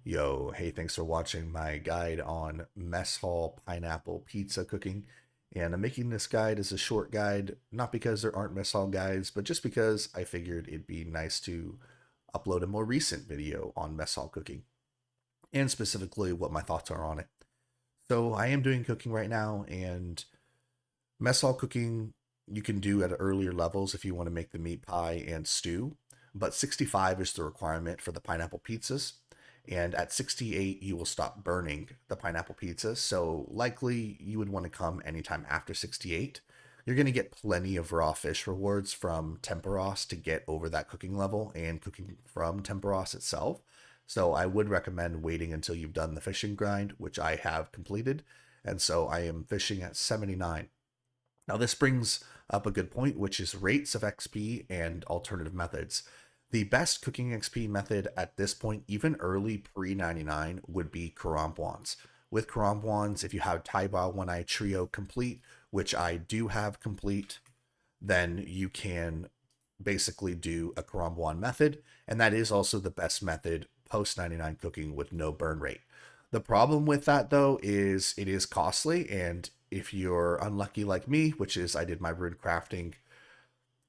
Yo, hey, thanks for watching my guide on mess hall pineapple pizza cooking. And I'm making this guide as a short guide, not because there aren't mess hall guides, but just because I figured it'd be nice to upload a more recent video on mess hall cooking and specifically what my thoughts are on it. So I am doing cooking right now, and mess hall cooking you can do at earlier levels if you want to make the meat pie and stew, but 65 is the requirement for the pineapple pizzas. And at 68, you will stop burning the pineapple pizzas. So likely you would want to come anytime after 68. You're going to get plenty of raw fish rewards from Temperos to get over that cooking level and cooking from Temperos itself. So I would recommend waiting until you've done the fishing grind, which I have completed. And so I am fishing at 79. Now, this brings up a good point, which is rates of XP and alternative methods. The best cooking XP method at this point, even early pre 99, would be Karambwans. With Karambwans, if you have Taiba One Eye Trio complete, which I do have complete, then you can basically do a Karambwan method, and that is also the best method post 99 cooking with no burn rate. The problem with that though is it is costly, and if you're unlucky like me, which is I did my rune crafting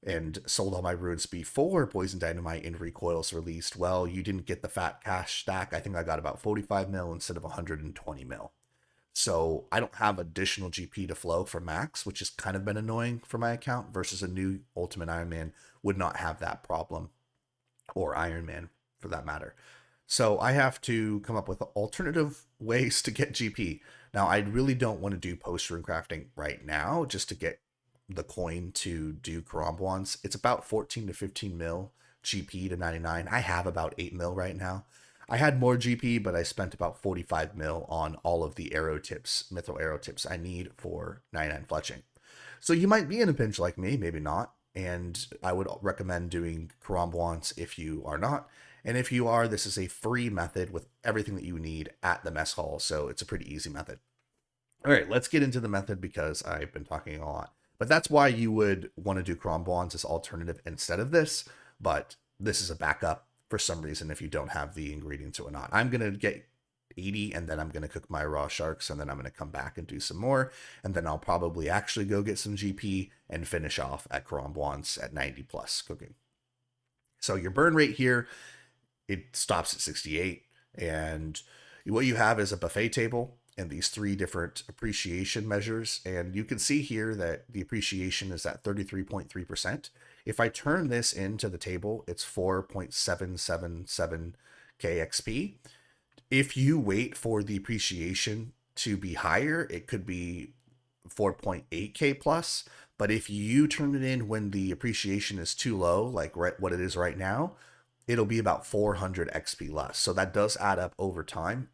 and sold all my runes before Poison Dynamite and Recoils released, well, you didn't get the fat cash stack. I think I got about 45 mil instead of 120 mil. So I don't have additional GP to flow for max, which has kind of been annoying for my account versus a new Ultimate Iron Man would not have that problem, or Iron Man for that matter. So I have to come up with alternative ways to get GP. Now, I really don't want to do post rune crafting right now just to get the coin to do Karambwans. It's about 14 to 15 mil GP to 99. I have about 8 mil right now. I had more GP, but I spent about 45 mil on all of the arrow tips, mithril arrow tips I need for 99 fletching. So you might be in a pinch like me, maybe not. And I would recommend doing Karambwans if you are not. And if you are, this is a free method with everything that you need at the mess hall. So it's a pretty easy method. All right, let's get into the method because I've been talking a lot. But that's why you would want to do Karambwans as alternative instead of this. But this is a backup for some reason if you don't have the ingredients or not. I'm going to get 80 and then I'm going to cook my raw sharks and then I'm going to come back and do some more. And then I'll probably actually go get some GP and finish off at Karambwans at 90 plus cooking. So your burn rate here, it stops at 68. And what you have is a buffet table and these three different appreciation measures. And you can see here that the appreciation is at 33.3%. If I turn this into the table, it's 4.777 KXP. If you wait for the appreciation to be higher, it could be 4.8K plus. But if you turn it in when the appreciation is too low, like what it is right now, it'll be about 400 XP less. So that does add up over time.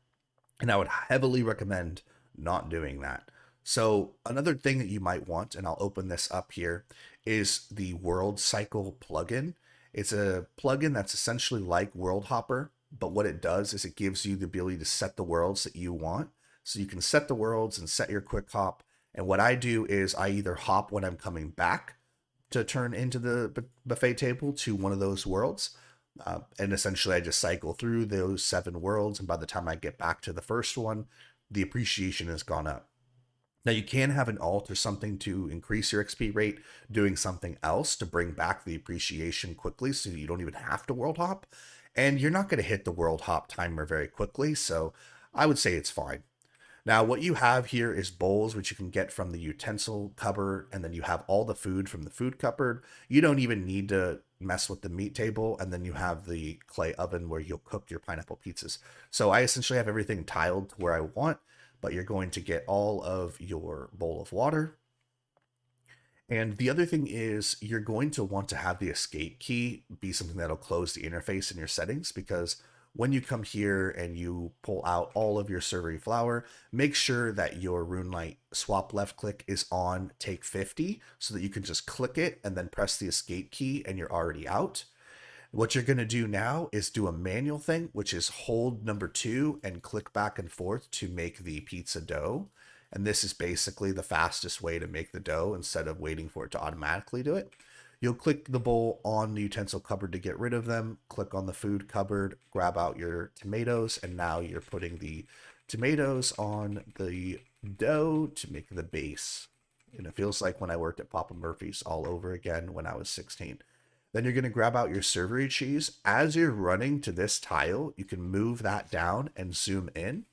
And I would heavily recommend not doing that. So another thing that you might want, and I'll open this up here, is the World Cycle plugin. It's a plugin that's essentially like World Hopper, but what it does is it gives you the ability to set the worlds that you want. So you can set the worlds and set your quick hop. And what I do is I either hop when I'm coming back to turn into the buffet table to one of those worlds. And essentially, I just cycle through those 7 worlds. And by the time I get back to the first one, the appreciation has gone up. Now, you can have an alt or something to increase your XP rate, doing something else to bring back the appreciation quickly so you don't even have to world hop. And you're not going to hit the world hop timer very quickly. So I would say it's fine. Now, what you have here is bowls, which you can get from the utensil cupboard, and then you have all the food from the food cupboard. You don't even need to mess with the meat table, and then you have the clay oven where you'll cook your pineapple pizzas. So I essentially have everything tiled to where I want, but you're going to get all of your bowl of water. And the other thing is you're going to want to have the escape key be something that'll close the interface in your settings, because when you come here and you pull out all of your servery flour, make sure that your RuneLite swap left click is on take 50 so that you can just click it and then press the escape key and you're already out. What you're going to do now is do a manual thing, which is hold number 2 and click back and forth to make the pizza dough. And this is basically the fastest way to make the dough instead of waiting for it to automatically do it. You'll click the bowl on the utensil cupboard to get rid of them, click on the food cupboard, grab out your tomatoes, and now you're putting the tomatoes on the dough to make the base. And it feels like when I worked at Papa Murphy's all over again when I was 16. Then you're going to grab out your servery cheese. As you're running to this tile, you can move that down and zoom in.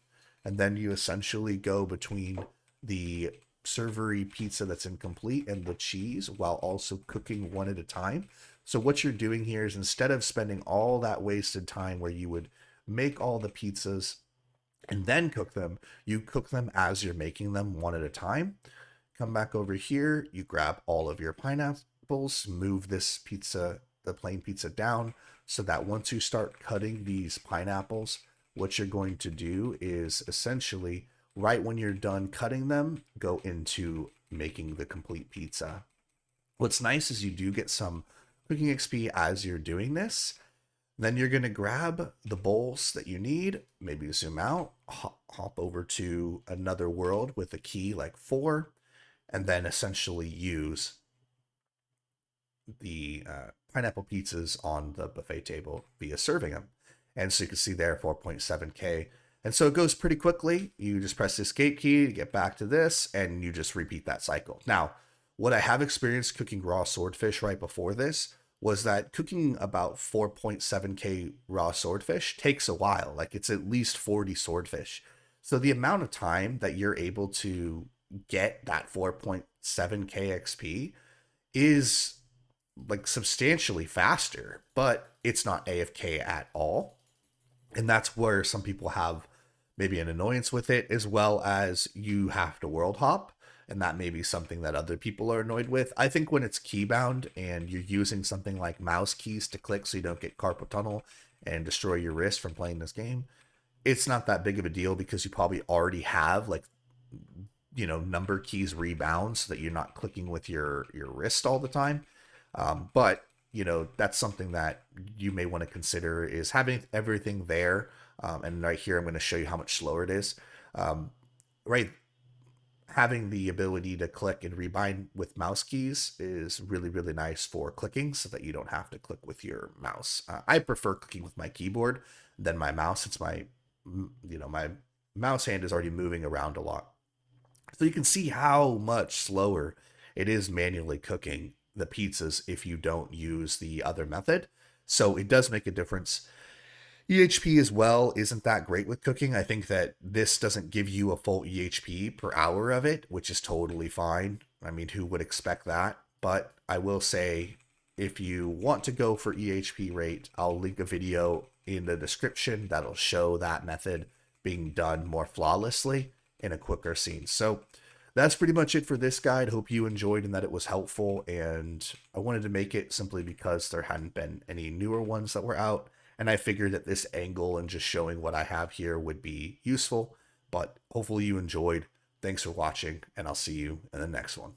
And then you essentially go between the servery pizza that's incomplete and the cheese while also cooking one at a time. So what you're doing here is, instead of spending all that wasted time where you would make all the pizzas and then cook them, you cook them as you're making them one at a time. Come back over here, you grab all of your pineapples, move this pizza, the plain pizza, down so that once you start cutting these pineapples, what you're going to do is essentially, right when you're done cutting them, go into making the complete pizza. What's nice is you do get some cooking XP as you're doing this. Then you're going to grab the bowls that you need, maybe zoom out, hop over to another world with a key like 4, and then essentially use the pineapple pizzas on the buffet table via serving them. And so you can see there 4.7K. And so it goes pretty quickly. You just press the escape key to get back to this, and you just repeat that cycle. Now, what I have experienced cooking raw swordfish right before this was that cooking about 4.7K raw swordfish takes a while. Like, it's at least 40 swordfish. So the amount of time that you're able to get that 4.7K XP is like substantially faster, but it's not AFK at all. And that's where some people have maybe an annoyance with it, as well as you have to world hop. And that may be something that other people are annoyed with. I think when it's keybound and you're using something like mouse keys to click so you don't get carpal tunnel and destroy your wrist from playing this game, it's not that big of a deal, because you probably already have, like, you know, number keys rebound so that you're not clicking with your wrist all the time. But you know, that's something that you may want to consider, is having everything there. And right here, I'm going to show you how much slower it is. Right, having the ability to click and rebind with mouse keys is really, really nice for clicking, so that you don't have to click with your mouse. I prefer clicking with my keyboard than my mouse, since my mouse hand is already moving around a lot. So you can see how much slower it is manually cooking the pizzas if you don't use the other method. So it does make a difference. EHP as well isn't that great with cooking. I think that this doesn't give you a full EHP per hour of it, which is totally fine. I mean, who would expect that? But I will say, if you want to go for EHP rate, I'll link a video in the description that'll show that method being done more flawlessly in a quicker scene. So that's pretty much it for this guide. Hope you enjoyed and that it was helpful. And I wanted to make it simply because there hadn't been any newer ones that were out. And I figured that this angle and just showing what I have here would be useful. But hopefully you enjoyed. Thanks for watching, and I'll see you in the next one.